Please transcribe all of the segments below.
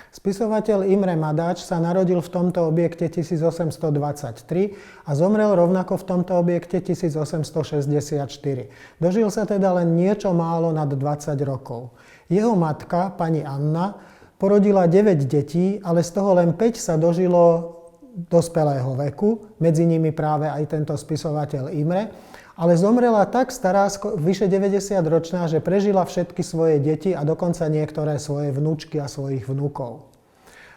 Spisovateľ Imre Madáč sa narodil v tomto objekte 1823 a zomrel rovnako v tomto objekte 1864. Dožil sa teda len niečo málo nad 20 rokov. Jeho matka, pani Anna, porodila 9 detí, ale z toho len 5 sa dožilo dospelého veku, medzi nimi práve aj tento spisovateľ Imre, ale zomrela tak stará, vyše 90-ročná, že prežila všetky svoje deti a dokonca niektoré svoje vnúčky a svojich vnúkov.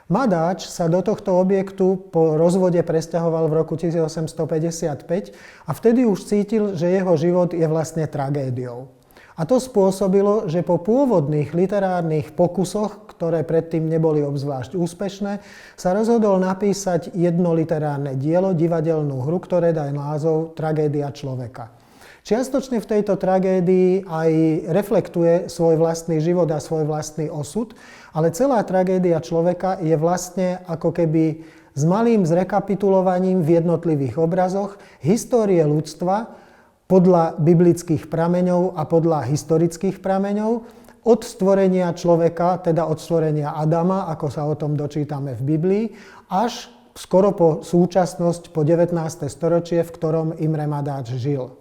Madáč sa do tohto objektu po rozvode presťahoval v roku 1855 a vtedy už cítil, že jeho život je vlastne tragédiou. A to spôsobilo, že po pôvodných literárnych pokusoch, ktoré predtým neboli obzvlášť úspešné, sa rozhodol napísať jedno literárne dielo, divadelnú hru, ktoré dá názov Tragédia človeka. Čiastočne v tejto tragédii aj reflektuje svoj vlastný život a svoj vlastný osud, ale celá tragédia človeka je vlastne ako keby s malým zrekapitulovaním v jednotlivých obrazoch histórie ľudstva, podľa biblických prameňov a podľa historických prameňov, od stvorenia človeka, teda od stvorenia Adama, ako sa o tom dočítame v Biblii, až skoro po súčasnosť, po 19. storočie, v ktorom Imre Madáč žil.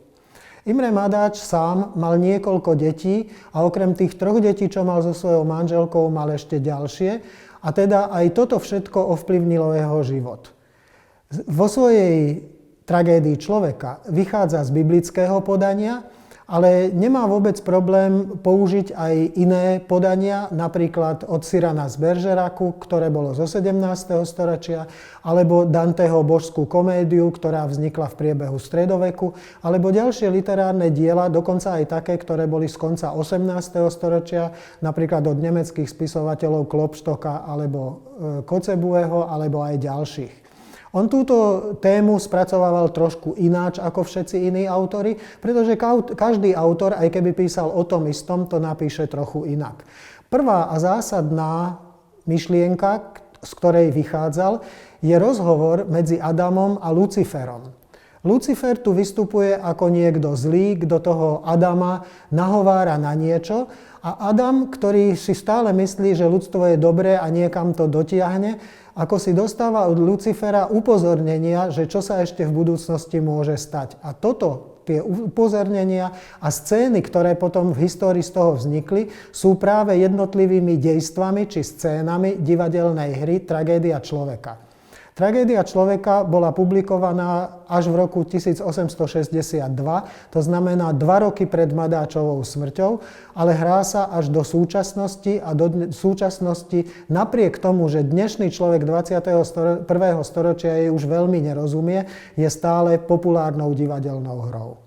Imre Madáč sám mal niekoľko detí a okrem tých 3 detí, čo mal so svojou manželkou, mal ešte ďalšie. A teda aj toto všetko ovplyvnilo jeho život. Vo svojej tragédii človeka vychádza z biblického podania, ale nemá vôbec problém použiť aj iné podania, napríklad od Cyrana z Bergeracu, ktoré bolo zo 17. storočia, alebo Danteho Božskú komédiu, ktorá vznikla v priebehu stredoveku, alebo ďalšie literárne diela, dokonca aj také, ktoré boli z konca 18. storočia, napríklad od nemeckých spisovateľov Klopštocka alebo Kotzebueho, alebo aj ďalších. On túto tému spracovával trošku ináč ako všetci iní autori, pretože každý autor, aj keby písal o tom istom, to napíše trochu inak. Prvá a zásadná myšlienka, z ktorej vychádzal, je rozhovor medzi Adamom a Luciferom. Lucifer tu vystupuje ako niekto zlý, kto toho Adama nahovára na niečo a Adam, ktorý si stále myslí, že ľudstvo je dobré a niekam to dotiahne, ako si dostáva od Lucifera upozornenia, že čo sa ešte v budúcnosti môže stať. A tie upozornenia a scény, ktoré potom v histórii z toho vznikli, sú práve jednotlivými dejstvami či scénami divadelnej hry Tragédia človeka. Tragédia človeka bola publikovaná až v roku 1862, to znamená 2 roky pred Madáčovou smrťou, ale hrá sa až do súčasnosti a do súčasnosti napriek tomu, že dnešný človek 21. storočia jej už veľmi nerozumie, je stále populárnou divadelnou hrou.